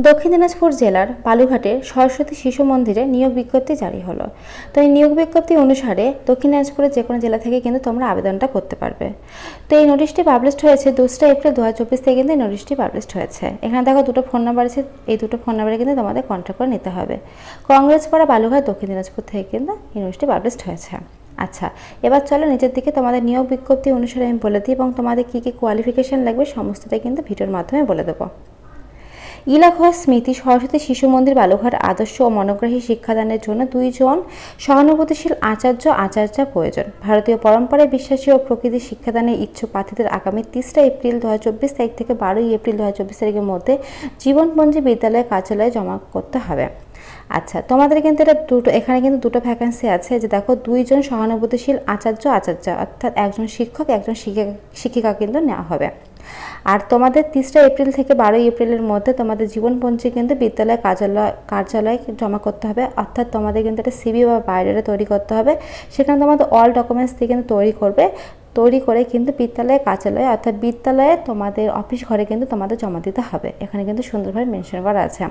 দক্ষিণ দিনাজপুর জেলার বালুঘাটে সরস্বতী শিশু মন্দিরে নিয়োগ বিজ্ঞপ্তি জারি হলো। তো এই নিয়োগ বিজ্ঞপ্তি অনুসারে দক্ষিণ দিনাজপুরের যে কোনো জেলা থেকে কিন্তু তোমরা আবেদনটা করতে পারবে। তো এই নোটিশটি পাবলিশড হয়েছে 2 এপ্রিল 2024 থেকে কিন্তু এই নোটিশটি পাবলিশড হয়েছে। এখানে দেখো দুটো ফোন নাম্বার আছে, এই দুটো ফোন নাম্বারে কিন্তু তোমাদের কন্ট্যাক্ট করে নিতে হবে। কংগ্রেসপাড়া বালুঘাট দক্ষিণ দিনাজপুর থেকে কিন্তু এই নোটিশটি পাবলিশড হয়েছে। আচ্ছা, এবার চলো নিচের দিকে তোমাদের নিয়োগ বিজ্ঞপ্তি অনুসারে আমি বলে দিই এবং তোমাদের কী কী কোয়ালিফিকেশান লাগবে সমস্তটাই কিন্তু ভিডিওর মাধ্যমে বলে দেবো। ইলাখোয়া স্মৃতি সরস্বতী শিশু মন্দির বালুঘাট আদর্শ ও মনোগ্রাহী শিক্ষাদানের জন্য 2 জন সহানুভূতিশীল আচার্যা প্রয়োজন। ভারতীয় পরম্পরায় বিশ্বাসী ও প্রকৃতির শিক্ষাদানের ইচ্ছুক প্রার্থীদের আগামী 3 এপ্রিল 2024 তারিখ থেকে 12 এপ্রিল 2024 তারিখের মধ্যে জীবনপঞ্জী বিদ্যালয় কার্যালয়ে জমা করতে হবে। আচ্ছা, তোমাদের কিন্তু এখানে কিন্তু দুটো ভ্যাকেন্সি আছে, যে দেখো 2 জন সহানুভূতিশীল আচার্যা অর্থাৎ একজন শিক্ষক একজন শিক্ষিকা কিন্তু নেওয়া হবে। আর তোমাদের 3 এপ্রিল থেকে 12 এপ্রিলের মধ্যে তোমাদের জীবনপঞ্জী কিন্তু বিদ্যালয় কার্যালয়ে জমা করতে হবে। অর্থাৎ তোমাদের কিন্তু একটা সিভি বা বায়োডাটা তৈরি করতে হবে। সেখানে তোমাদের অল ডকুমেন্টস দিয়ে কিন্তু তৈরি করে কিন্তু বিদ্যালয় কার্যালয়ে অর্থাৎ বিদ্যালয়ে তোমাদের অফিস ঘরে কিন্তু তোমাদের জমা দিতে হবে। এখানে কিন্তু সুন্দরভাবে মেনশন করা আছে।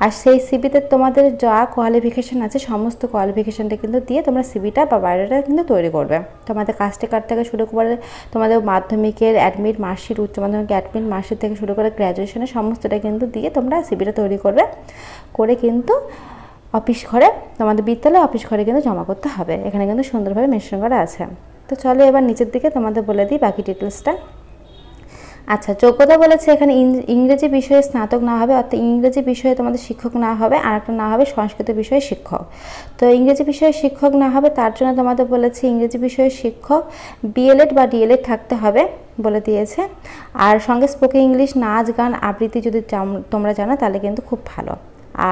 আর সেই সিভিতে তোমাদের যা কোয়ালিফিকেশান আছে সমস্ত কোয়ালিফিকেশানটা কিন্তু দিয়ে তোমরা সিভিটা বা বায়োডাটা কিন্তু তৈরি করবে। তোমাদের কাস্টে কার্ড থেকে শুরু করে তোমাদের মাধ্যমিকের অ্যাডমিট মার্কশিট, উচ্চ মাধ্যমিকের অ্যাডমিট মার্কশিট থেকে শুরু করে গ্র্যাজুয়েশনের সমস্তটা কিন্তু দিয়ে তোমরা সিভিটা তৈরি করে কিন্তু অফিস ঘরে তোমাদের বিদ্যালয় অফিস ঘরে কিন্তু জমা করতে হবে। এখানে কিন্তু সুন্দরভাবে মেনশন করা আছে। তো চলো এবার নিচের দিকে তোমাদের বলে দিই বাকি ডিটেলসটা। আচ্ছা, যোগ্যতা বলেছে এখানে ইংরেজি বিষয়ে স্নাতক না হবে, অর্থাৎ ইংরেজি বিষয়ে তোমাদের শিক্ষক না হবে, আর একটা না হবে সংস্কৃত বিষয়ে শিক্ষক। তো ইংরেজি বিষয়ে শিক্ষক না হবে তার জন্য তোমাদের বলেছে ইংরেজি বিষয়ে শিক্ষক বিএলএড বা ডিএলএড থাকতে হবে বলে দিয়েছে। আর সঙ্গে স্পোকেন ইংলিশ, নাচ গান আবৃত্তি যদি তোমরা জানো তাহলে কিন্তু খুব ভালো।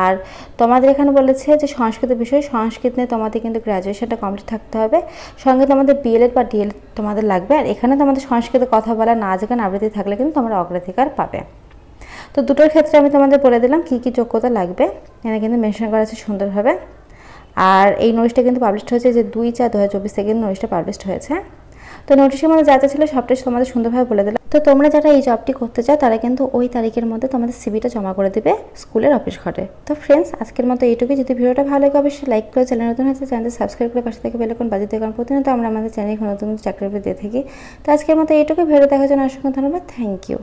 আর তোমাদের এখানে বলেছে যে সংস্কৃত বিষয়ে সংস্কৃত নিয়ে তোমাদের কিন্তু গ্র্যাজুয়েশনটা কমপ্লিট থাকতে হবে, সঙ্গে তোমাদের বিএলএড বা ডিএলএড তোমাদের লাগবে। আর এখানে তোমাদের সংস্কৃতে কথা বলা, নাচ গান আবৃত্তি থাকলে কিন্তু তোমরা অগ্রাধিকার পাবে। তো দুটোর ক্ষেত্রে আমি তোমাদের বলে দিলাম কী কী যোগ্যতা লাগবে, এখানে কিন্তু মেনশন করা আছে সুন্দরভাবে। আর এই নোটিশটা কিন্তু পাবলিশড হয়েছে যে 2/4/2024 থেকে নোটিশটা পাবলিশড হয়েছে। তো নোটিশের মধ্যে যা যা ছিল সবটাই তোমাদের সুন্দরভাবে বলে দিলাম। তো তোমরা যারা এই জবটি করতে চাও তারা কিন্তু ওই তারিখের মধ্যে তোমাদের সিভিটা জমা করে দেবে স্কুলের অফিস ঘরে। তো ফ্রেন্ডস, আজকের মতো এইটুকুই। যদি ভিডিওটা ভালো লাগে অবশ্যই লাইক করে, চ্যানেল নতুন হচ্ছে চ্যানেলটা সাবস্ক্রাইব করে পাশে থেকে বেল আইকন বাজিয়ে দিও, কারণ প্রতিনিয়ত আমরা আমাদের চ্যানেলে নতুন চাকরি দিয়ে থাকি। তো আজকের মতো এইটুকুই। ভিডিও দেখার জন্য অসংখ্য ধন্যবাদ। Thank you.